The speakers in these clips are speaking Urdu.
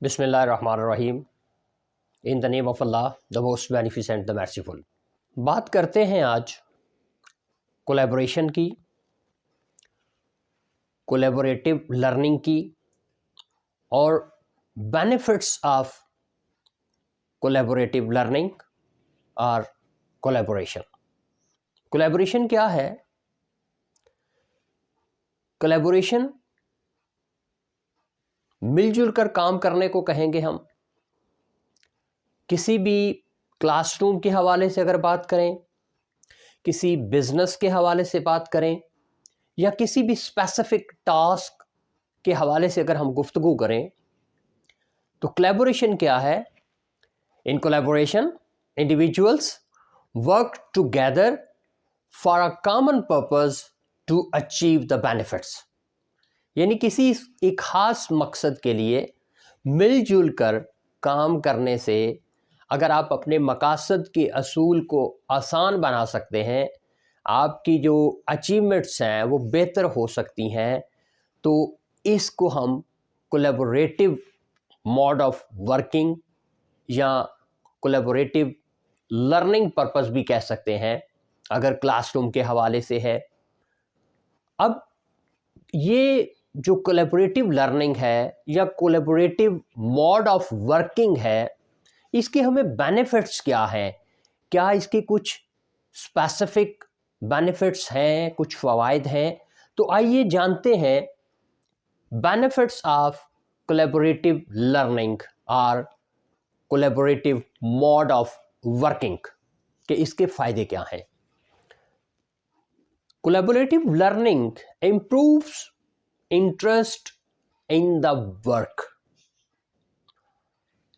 بسم اللہ الرحمن الرحیم۔ In the name of Allah the most beneficent the merciful. بات کرتے ہیں آج کولیبوریشن کی، کولیبوریٹو لرننگ کی اور بینیفٹس آف کولیبوریٹو لرننگ اور کولیبوریشن۔ کولیبوریشن کیا ہے؟ کولیبوریشن مل جل کر کام کرنے کو کہیں گے ہم۔ کسی بھی کلاس روم کے حوالے سے اگر بات کریں، کسی بزنس کے حوالے سے بات کریں، یا کسی بھی اسپیسیفک ٹاسک کے حوالے سے اگر ہم گفتگو کریں تو کولیبوریشن کیا ہے؟ In collaboration individuals work together for a common purpose to achieve the benefits, یعنی کسی ایک خاص مقصد کے لیے مل جل کر کام کرنے سے اگر آپ اپنے مقاصد کے اصول کو آسان بنا سکتے ہیں، آپ کی جو اچیومنٹس ہیں وہ بہتر ہو سکتی ہیں، تو اس کو ہم کولیبوریٹو موڈ آف ورکنگ یا کولیبوریٹو لرننگ پرپز بھی کہہ سکتے ہیں اگر کلاس روم کے حوالے سے ہے۔ اب یہ جو کولیبوریٹو لرننگ ہے یا کولیبوریٹو موڈ آف ورکنگ ہے، اس کے ہمیں بینیفٹس کیا ہیں؟ کیا اس کے کچھ اسپیسیفک بینیفٹس ہیں، کچھ فوائد ہیں؟ تو آئیے جانتے ہیں بینیفٹس آف کولیبوریٹو لرننگ اور کولیبوریٹو موڈ آف ورکنگ کہ اس کے فائدے کیا ہیں۔ Collaborative learning improves interest in the work,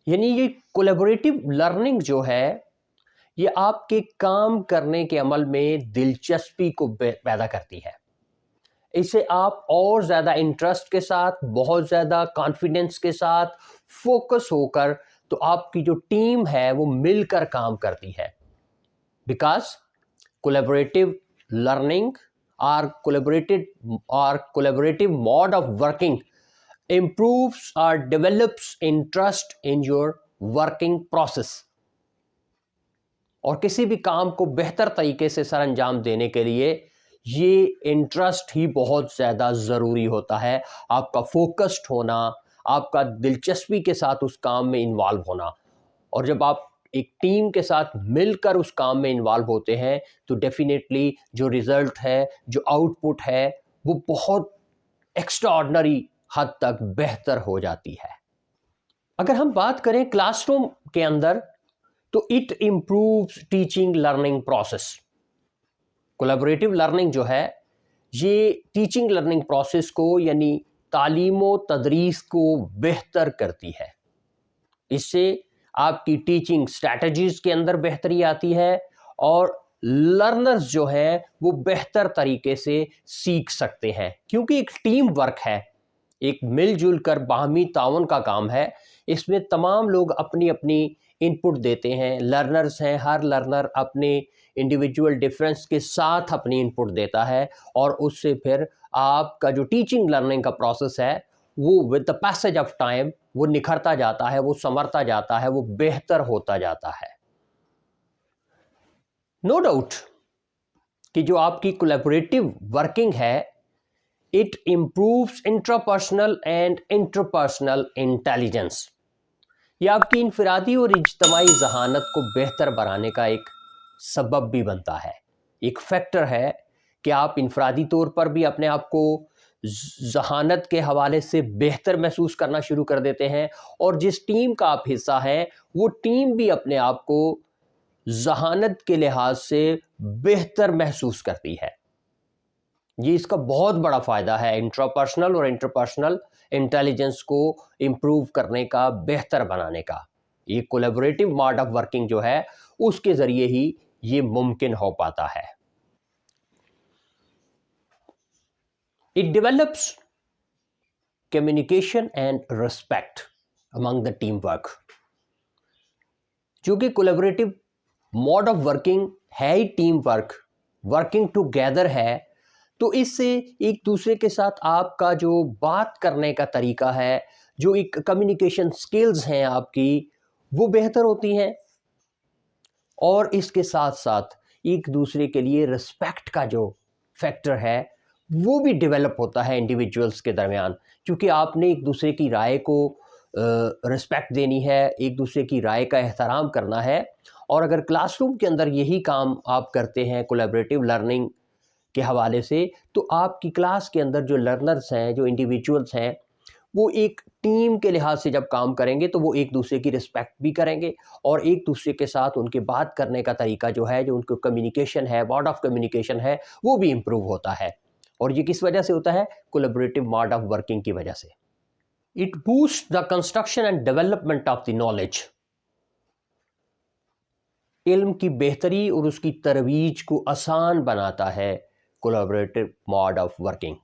یعنی یہ کولیبوریٹو لرننگ جو ہے یہ آپ کے کام کرنے کے عمل میں دلچسپی کو پیدا کرتی ہے۔ اس سے آپ اور زیادہ انٹرسٹ کے ساتھ، بہت زیادہ کانفیڈنس کے ساتھ فوکس ہو کر تو آپ کی جو ٹیم ہے وہ مل کر کام کرتی ہے، بیکاز کولیبوریٹو لرننگ اور collaborative mode of working improves or develops interest in your working process، اور کسی بھی کام کو بہتر طریقے سے سر انجام دینے کے لیے یہ انٹرسٹ ہی بہت زیادہ ضروری ہوتا ہے۔ آپ کا فوکسڈ ہونا، آپ کا دلچسپی کے ساتھ اس کام میں انوالو ہونا، اور جب آپ ایک ٹیم کے ساتھ مل کر اس کام میں انوالو ہوتے ہیں تو ڈیفینیٹلی جو ریزلٹ ہے، جو آؤٹ پٹ ہے، وہ بہت ایکسٹرا آرڈنری حد تک بہتر ہو جاتی ہے۔ اگر ہم بات کریں کلاس روم کے اندر تو it improves teaching learning process. Collaborative learning جو ہے یہ ٹیچنگ لرننگ پروسیس کو یعنی تعلیم و تدریس کو بہتر کرتی ہے۔ اس سے آپ کی ٹیچنگ اسٹریٹجیز کے اندر بہتری آتی ہے اور لرنرز جو ہیں وہ بہتر طریقے سے سیکھ سکتے ہیں، کیونکہ ایک ٹیم ورک ہے، ایک مل جل کر باہمی تعاون کا کام ہے۔ اس میں تمام لوگ اپنی اپنی ان پٹ دیتے ہیں، لرنرز ہیں، ہر لرنر اپنے انڈیویجول ڈفرینس کے ساتھ اپنی ان پٹ دیتا ہے، اور اس سے پھر آپ کا جو ٹیچنگ لرننگ کا پروسیس ہے وہ with the passage of time وہ نکھرتا جاتا ہے، وہ سنورتا جاتا ہے، وہ بہتر ہوتا جاتا ہے۔ نو ڈاؤٹ کہ جو آپ کی کولیبوریٹو ورکنگ ہے it improves intrapersonal and interpersonal intelligence, یہ آپ کی انفرادی اور اجتماعی ذہانت کو بہتر بنانے کا ایک سبب بھی بنتا ہے، ایک فیکٹر ہے کہ آپ انفرادی طور پر بھی اپنے آپ کو ذہانت کے حوالے سے بہتر محسوس کرنا شروع کر دیتے ہیں، اور جس ٹیم کا آپ حصہ ہیں وہ ٹیم بھی اپنے آپ کو ذہانت کے لحاظ سے بہتر محسوس کرتی ہے۔ یہ اس کا بہت بڑا فائدہ ہے، انٹراپرسنل اور انٹرپرسنل انٹیلیجنس کو امپروو کرنے کا، بہتر بنانے کا۔ یہ کولیبوریٹو موڈ آف ورکنگ جو ہے اس کے ذریعے ہی یہ ممکن ہو پاتا ہے۔ It develops communication and respect among the teamwork۔ چونکہ کولیبوریٹو موڈ آف ورکنگ ہے ہی ٹیم ورک، ورکنگ ٹوگیدر ہے، تو اس سے ایک دوسرے کے ساتھ آپ کا جو بات کرنے کا طریقہ ہے، جو ایک کمیونیکیشن سکلز ہیں آپ کی وہ بہتر ہوتی ہیں، اور اس کے ساتھ ساتھ ایک دوسرے کے لیے رسپیکٹ کا جو فیکٹر ہے وہ بھی ڈیولپ ہوتا ہے انڈیویجولز کے درمیان، کیونکہ آپ نے ایک دوسرے کی رائے کو رسپیکٹ دینی ہے، ایک دوسرے کی رائے کا احترام کرنا ہے۔ اور اگر کلاس روم کے اندر یہی کام آپ کرتے ہیں کولیبریٹو لرننگ کے حوالے سے، تو آپ کی کلاس کے اندر جو لرنرز ہیں، جو انڈیویجولز ہیں، وہ ایک ٹیم کے لحاظ سے جب کام کریں گے تو وہ ایک دوسرے کی رسپیکٹ بھی کریں گے، اور ایک دوسرے کے ساتھ ان کے بات کرنے کا طریقہ جو ہے، جو ان کو کمیونیکیشن ہے، موڈ آف کمیونیکیشن ہے، وہ بھی امپروو ہوتا ہے۔ اور یہ کس وجہ سے ہوتا ہے؟ کولیبریٹو موڈ آف ورکنگ کی وجہ سے۔ It boost the construction and development of the knowledge, علم کی بہتری اور اس کی ترویج کو آسان بناتا ہے collaborative mode of working.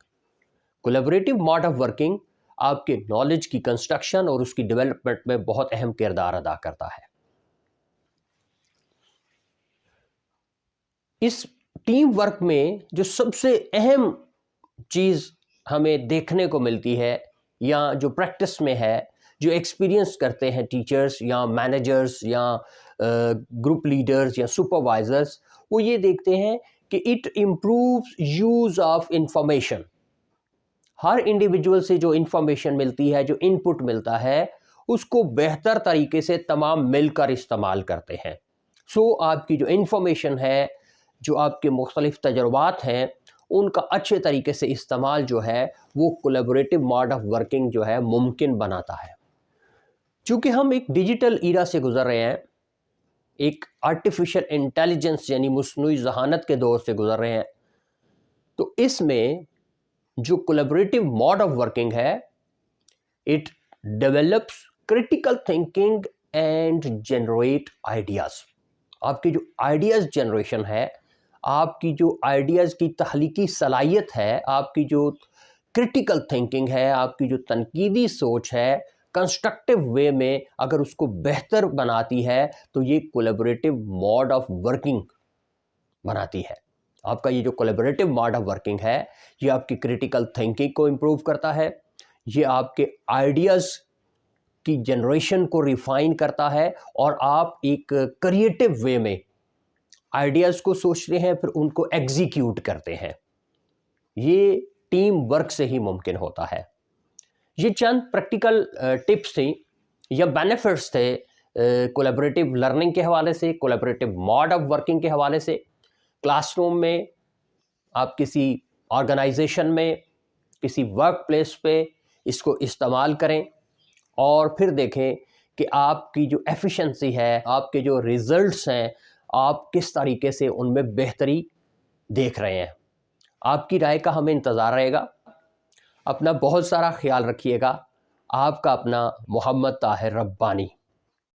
Collaborative mode of working آپ کے نالج کی کنسٹرکشن اور اس کی ڈیولپمنٹ میں بہت اہم کردار ادا کرتا ہے۔ اس ٹیم ورک میں جو سب سے اہم چیز ہمیں دیکھنے کو ملتی ہے، یا جو پریکٹس میں ہے، جو ایکسپیرینس کرتے ہیں ٹیچرز یا مینیجرز یا گروپ لیڈرز یا سپروائزرز، وہ یہ دیکھتے ہیں کہ it improves use of information. Hare individual سے جو انفارمیشن ملتی ہے، جو ان پٹ ملتا ہے، اس کو بہتر طریقے سے تمام مل کر استعمال کرتے ہیں۔ سو آپ کی جو انفارمیشن ہے، جو آپ کے مختلف تجربات ہیں، ان کا اچھے طریقے سے استعمال جو ہے وہ کولیبریٹو موڈ آف ورکنگ جو ہے ممکن بناتا ہے۔ چونکہ ہم ایک ڈیجیٹل ایرا سے گزر رہے ہیں، ایک آرٹیفیشل انٹیلیجنس یعنی مصنوعی ذہانت کے دور سے گزر رہے ہیں، تو اس میں جو کولیبریٹو موڈ آف ورکنگ ہے، it develops critical thinking and generate ideas. آپ کی جو آئیڈیاز جنریشن ہے، آپ کی جو آئیڈیاز کی تخلیقی صلاحیت ہے، آپ کی جو کریٹیکل تھنکنگ ہے، آپ کی جو تنقیدی سوچ ہے، کنسٹرکٹیو وے میں اگر اس کو بہتر بناتی ہے تو یہ کولیبریٹو موڈ آف ورکنگ بناتی ہے۔ آپ کا یہ جو کولیبریٹو موڈ آف ورکنگ ہے، یہ آپ کی کریٹیکل تھنکنگ کو امپروو کرتا ہے، یہ آپ کے آئیڈیاز کی جنریشن کو ریفائن کرتا ہے، اور آپ ایک کریٹیو وے میں آئیڈیاز کو سوچتے ہیں، پھر ان کو ایگزیکیوٹ کرتے ہیں۔ یہ ٹیم ورک سے ہی ممکن ہوتا ہے۔ یہ چند پریکٹیکل ٹپس تھیں یا بینیفٹس تھے کولیبریٹو لرننگ کے حوالے سے، کولیبریٹو موڈ آف ورکنگ کے حوالے سے۔ کلاس روم میں، آپ کسی آرگنائزیشن میں، کسی ورک پلیس پہ اس کو استعمال کریں، اور پھر دیکھیں کہ آپ کی جو ایفیشنسی ہے، آپ کے جو ریزلٹس ہیں، آپ کس طریقے سے ان میں بہتری دیکھ رہے ہیں۔ آپ کی رائے کا ہمیں انتظار رہے گا۔ اپنا بہت سارا خیال رکھیے گا۔ آپ کا اپنا محمد طاہر ربانی۔